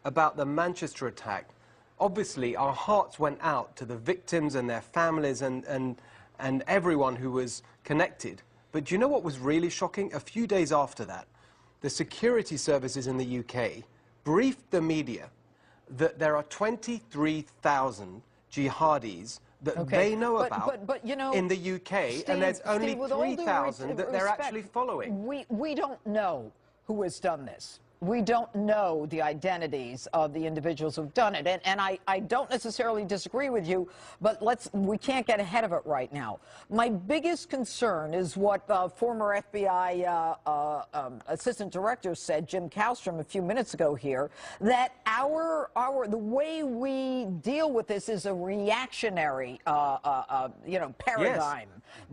about the Manchester attack, obviously our hearts went out to the victims and their families and everyone who was connected. But do you know what was really shocking? A few days after that, the security services in the UK briefed the media that there are 23,000 jihadis that they know about but, you know, in the UK, Steve, and there's only 3,000 that they're respect, actually following. We don't know who has done this. We don't know the identities of the individuals who've done it. And I don't necessarily disagree with you, but we can't get ahead of it right now. My biggest concern is what former FBI Assistant Director said, Jim Kallstrom, a few minutes ago here, that the way we deal with this is a reactionary paradigm. Yes.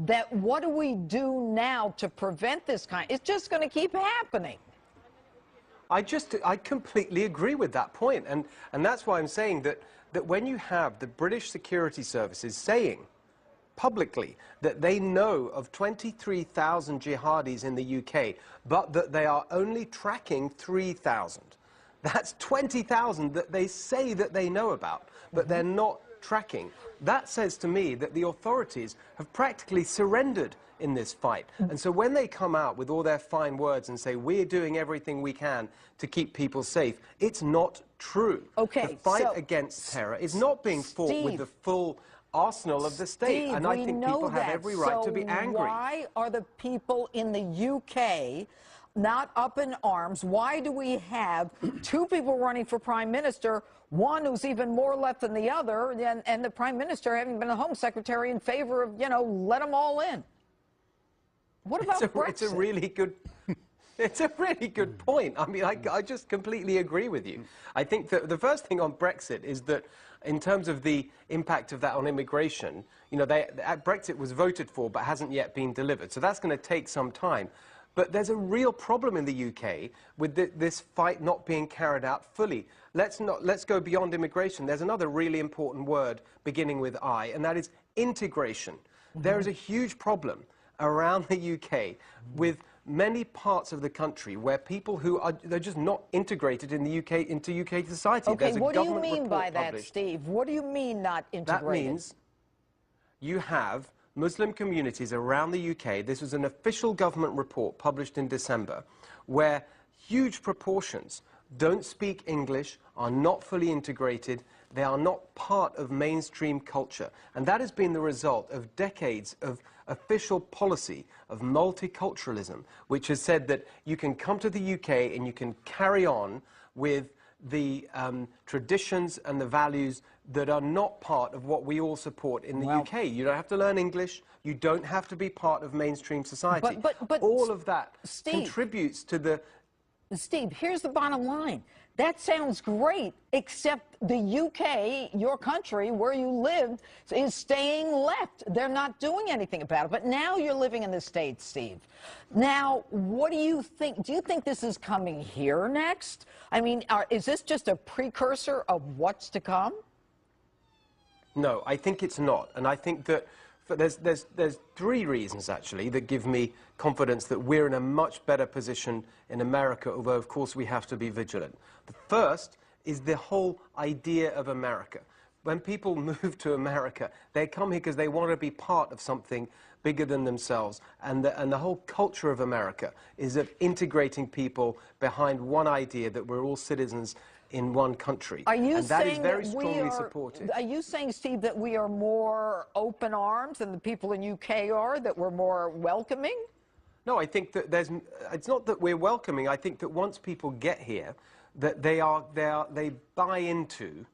That what do we do now to prevent this kind? It's just going to keep happening. I completely agree with that point, and that's why I'm saying that when you have the British security services saying publicly that they know of 23,000 jihadis in the UK, but that they are only tracking 3,000, that's 20,000 that they say that they know about, but they're not tracking. That says to me that the authorities have practically surrendered in this fight. And so when they come out with all their fine words and say, we're doing everything we can to keep people safe, it's not true. Okay, the fight against terror is not being fought with the full arsenal of the state. And I think people have every right to be angry. Why are the people in the UK not up in arms? Why do we have two people running for prime minister, one who's even more left than the other, and the prime minister having been the home secretary in favor of, let them all in? What about Brexit? It's a really good... It's a really good point. I mean, I just completely agree with you. I think that the first thing on Brexit is that in terms of the impact of that on immigration, Brexit was voted for but hasn't yet been delivered. So that's going to take some time. But there's a real problem in the UK with this fight not being carried out fully. Let's go beyond immigration. There's another really important word beginning with I, and that is integration. There is a huge problem around the UK with many parts of the country where people they're just not integrated in the UK into UK society. Okay, what do you mean by that, Steve? What do you mean not integrated? That means you have Muslim communities around the UK. This was an official government report published in December, where huge proportions don't speak English, are not fully integrated, they are not part of mainstream culture. And that has been the result of decades of official policy of multiculturalism, which has said that you can come to the UK and you can carry on with the traditions and the values that are not part of what we all support in the UK. You don't have to learn English. You don't have to be part of mainstream society. But all of that contributes to the... Steve, here's the bottom line. That sounds great, except the UK, your country, where you lived, is staying left. They're not doing anything about it. But now you're living in the States, Steve. Now, what do you think? Do you think this is coming here next? I mean, is this just a precursor of what's to come? No, I think it's not. And I think that there's three reasons, actually, that give me confidence that we're in a much better position in America, although, of course, we have to be vigilant. The first is the whole idea of America. When people move to America, they come here because they want to be part of something bigger than themselves. And the whole culture of America is of integrating people behind one idea that we're all citizens in one country. And that is very strongly supported. Are you saying, Steve, that we are more open arms than the people in UK are, that we're more welcoming? No, I think that it's not that we're welcoming. I think that once people get here, that they buy into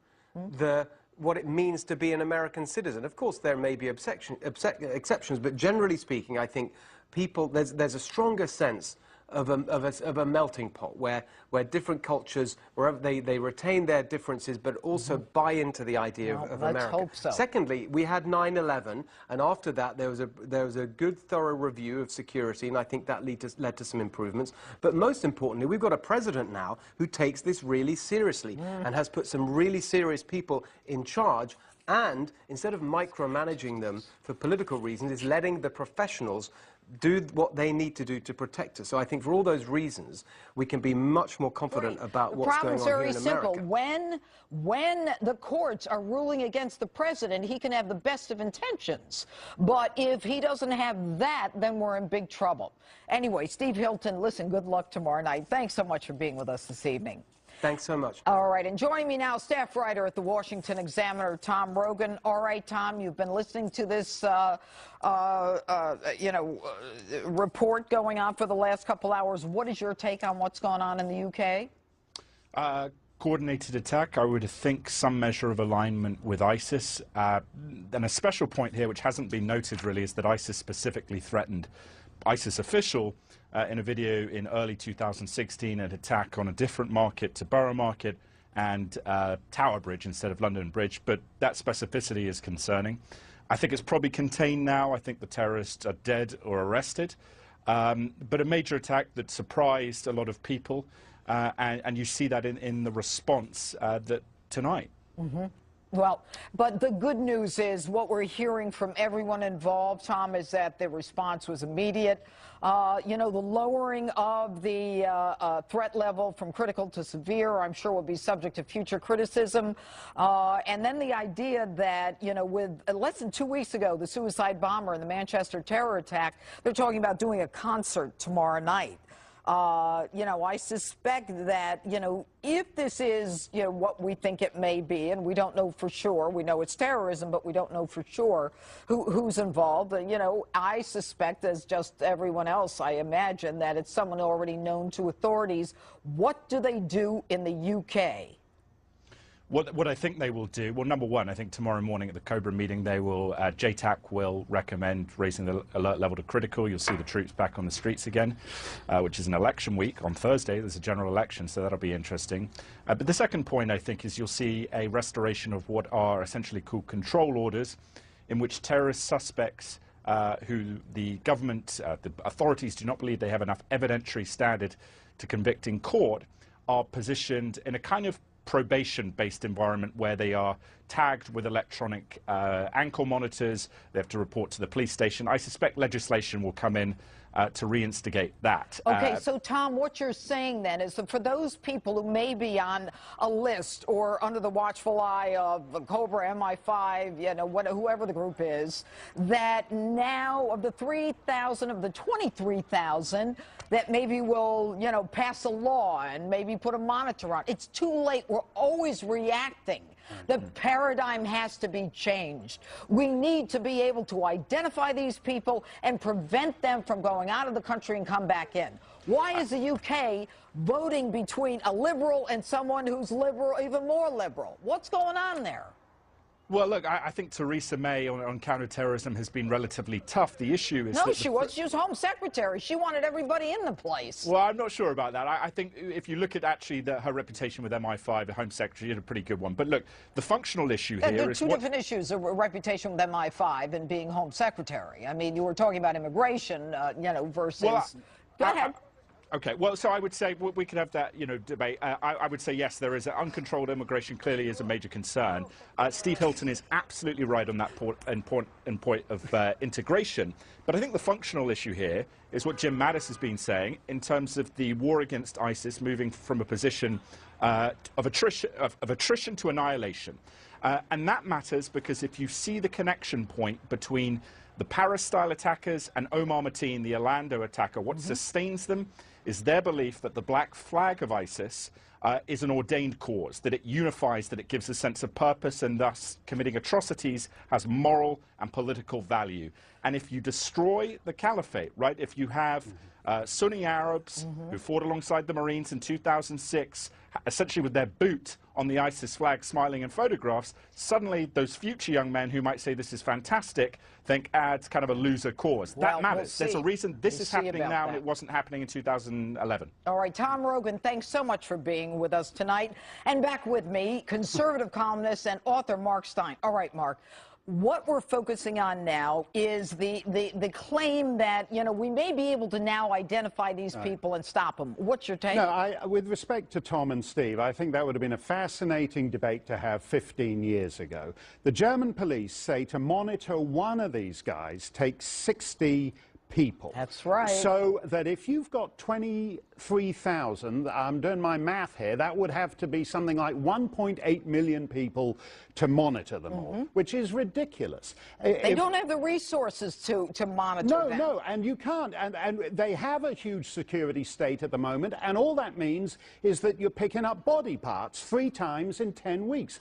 what it means to be an American citizen. Of course, there may be exceptions, but generally speaking, I think there's a stronger sense of a melting pot where different cultures, wherever they retain their differences, but also buy into the idea of America. Let's hope so. Secondly, we had 9/11, and after that there was a good, thorough review of security, and I think that led to some improvements. But most importantly, we've got a president now who takes this really seriously and has put some really serious people in charge. And instead of micromanaging them for political reasons, is letting the professionals do what they need to do to protect us. So I think for all those reasons, we can be much more confident about what's going on here in America. The problem's very simple. When the courts are ruling against the president, he can have the best of intentions. But if he doesn't have that, then we're in big trouble. Anyway, Steve Hilton, listen, good luck tomorrow night. Thanks so much for being with us this evening. Thanks so much. All right, and joining me now, staff writer at the Washington Examiner, Tom Rogan. All right, Tom, you've been listening to this, report going on for the last couple hours. What is your take on what's going on in the UK? Coordinated attack, I would think some measure of alignment with ISIS. Then a special point here, which hasn't been noted really, is that ISIS specifically threatened ISIS official in a video in early 2016, an attack on a different market to Borough Market and Tower Bridge instead of London Bridge, but that specificity is concerning. I think it's probably contained now. I think the terrorists are dead or arrested, but a major attack that surprised a lot of people, and you see that in the response that tonight. Mm-hmm. Well, but the good news is what we're hearing from everyone involved, Tom, is that the response was immediate. The lowering of the threat level from critical to severe, I'm sure will be subject to future criticism. And then the idea that, with less than 2 weeks ago, the suicide bomber and the Manchester terror attack, they're talking about doing a concert tomorrow night. I suspect that, if this is, what we think it may be, and we don't know for sure, we know it's terrorism, but we don't know for sure who's involved. I suspect, as just everyone else, I imagine that it's someone already known to authorities. What do they do in the UK? What I think they will do, well, number one, I think tomorrow morning at the Cobra meeting, they will, JTAC will recommend raising the alert level to critical. You'll see the troops back on the streets again, which is an election week. On Thursday, there's a general election, so that'll be interesting. But the second point, I think, is you'll see a restoration of what are essentially called control orders, in which terrorist suspects who the government, the authorities do not believe they have enough evidentiary standard to convict in court, are positioned in a kind of probation-based environment where they are tagged with electronic ankle monitors. They have to report to the police station. I suspect legislation will come in to reinstigate that. Okay, so Tom, what you're saying then is that for those people who may be on a list or under the watchful eye of Cobra, MI5, whoever the group is, that now of the 3,000 of the 23,000 that maybe will, pass a law and maybe put a monitor on. It's too late. We're always reacting. The paradigm has to be changed. We need to be able to identify these people and prevent them from going out of the country and come back in. Why is the UK voting between a liberal and someone who's liberal, even more liberal? What's going on there? Well, look, I think Theresa May on counterterrorism has been relatively tough. The issue is no, she was Home Secretary. She wanted everybody in the place. Well, I'm not sure about that. I think if you look at actually her reputation with MI5, the Home Secretary, she had a pretty good one. But look, the functional issue here there are is two different issues: a reputation with MI5 and being Home Secretary. I mean, you were talking about immigration, versus. Well, go ahead. Okay, well, so I would say we could have that, debate. I would say yes, there is uncontrolled immigration clearly is a major concern. Steve Hilton is absolutely right on that point of integration. But I think the functional issue here is what Jim Mattis has been saying in terms of the war against ISIS moving from a position of attrition to annihilation. And that matters because if you see the connection point between the Paris-style attackers and Omar Mateen, the Orlando attacker, what sustains them is their belief that the black flag of ISIS is an ordained cause, that it unifies, that it gives a sense of purpose, and thus committing atrocities has moral and political value. And if you destroy the caliphate, right, if you have Sunni Arabs who fought alongside the Marines in 2006, essentially with their boot on the ISIS flag smiling in photographs, suddenly those future young men who might say this is fantastic think it's kind of a loser cause. That matters. There's a reason this is happening now and it wasn't happening in 2011. All right, Tom Rogan, thanks so much for being with us tonight. And back with me, conservative columnist and author Mark Steyn. All right, Mark. What we're focusing on now is the claim that, we may be able to now identify these people and stop them. What's your take? No, with respect to Tom and Steve, I think that would have been a fascinating debate to have 15 years ago. The German police say to monitor one of these guys takes 60 people. That's right. So that if you've got 23,000, I'm doing my math here, that would have to be something like 1.8 million people to monitor them all, which is ridiculous. They don't have the resources to monitor them. No, and you can't. And they have a huge security state at the moment, and all that means is that you're picking up body parts 3 times in 10 weeks.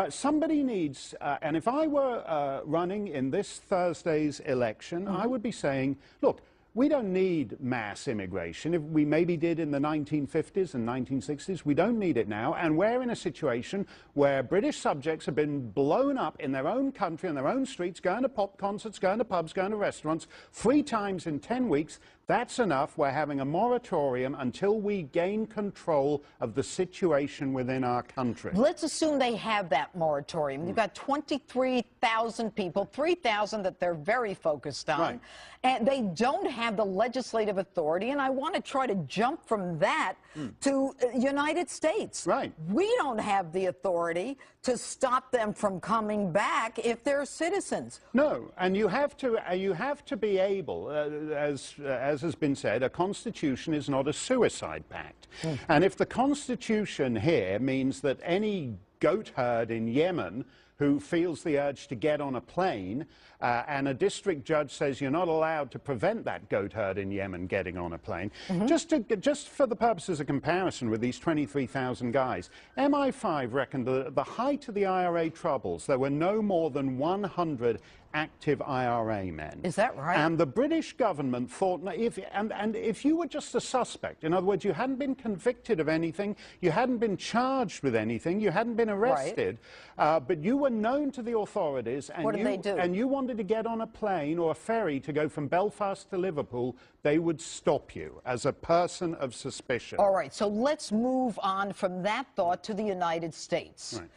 Somebody needs, and if I were running in this Thursday's election, I would be saying, look, we don't need mass immigration. If we maybe did in the 1950s and 1960s, we don't need it now. And we're in a situation where British subjects have been blown up in their own country, in their own streets, going to pop concerts, going to pubs, going to restaurants, 3 times in 10 weeks. That's enough. We're having a moratorium until we gain control of the situation within our country. Let's assume they have that moratorium. You've got 23,000 people, 3,000 that they're very focused on, Right. and they don't have the legislative authority. And I want to try to jump from that to United States. Right. We don't have the authority to stop them from coming back if they're citizens. No, and you have to be able, as has been said, a constitution is not a suicide pact. And if the constitution here means that any goat herd in Yemen who feels the urge to get on a plane, and a district judge says you're not allowed to prevent that goat herd in Yemen getting on a plane. Just for the purposes of comparison with these 23,000 guys, MI5 reckoned that at the height of the IRA troubles, there were no more than 100 active IRA men. Is that right? And the British government thought, if you were just a suspect, in other words, you hadn't been convicted of anything, you hadn't been charged with anything, you hadn't been arrested, but you were known to the authorities, and what did they do? And you wanted to get on a plane or a ferry to go from Belfast to Liverpool, they would stop you as a person of suspicion. All right, so let's move on from that thought to the United States. Right.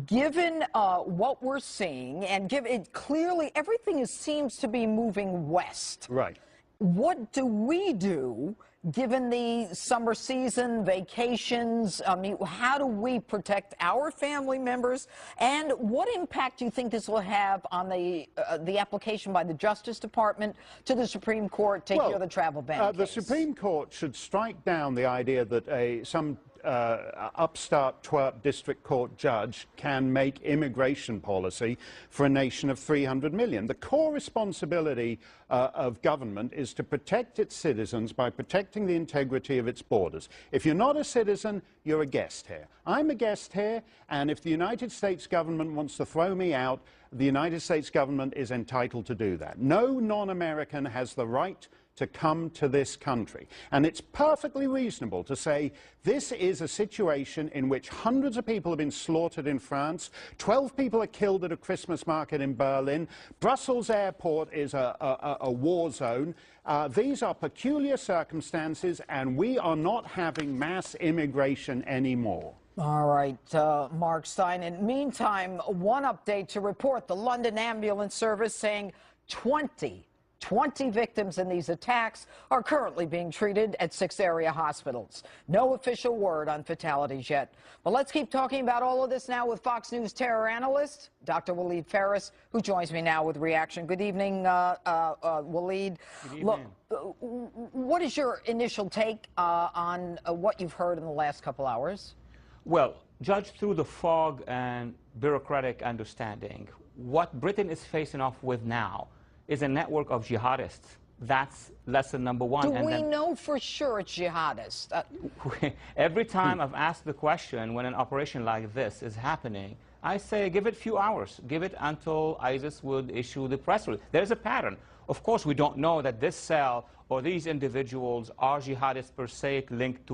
Given what we're seeing, and clearly everything seems to be moving west. Right. What do we do, given the summer season, vacations? I mean, how do we protect our family members? And what impact do you think this will have on the application by the Justice Department to the Supreme Court taking care of the travel ban The case? Supreme Court should strike down the idea that some upstart twerp district court judge can make immigration policy for a nation of 300 million. The core responsibility of government is to protect its citizens by protecting the integrity of its borders. If you're not a citizen, you're a guest here. I'm a guest here, and if the United States government wants to throw me out, the United States government is entitled to do that. No non-American has the right to come to this country. And it's perfectly reasonable to say this is a situation in which hundreds of people have been slaughtered in France, 12 people are killed at a Christmas market in Berlin, Brussels airport is a war zone. These are peculiar circumstances, and we are not having mass immigration anymore. All right, Mark Stein. In the meantime, one update to report. The London Ambulance Service saying 20 victims in these attacks are currently being treated at 6 area hospitals. No official word on fatalities yet. But let's keep talking about all of this now with Fox News terror analyst, Dr. Waleed Phares, who joins me now with reaction. Good evening, Waleed. Good evening. Look, what is your initial take on what you've heard in the last couple hours? Well, judged through the fog and bureaucratic understanding, what Britain is facing off with now is a network of jihadists. That's lesson number one. Do we know for sure it's jihadists? Every time I've asked the question when an operation like this is happening, I say give it a few hours. Give it until ISIS would issue the press release. There's a pattern. Of course, we don't know that this cell or these individuals are jihadists per se linked to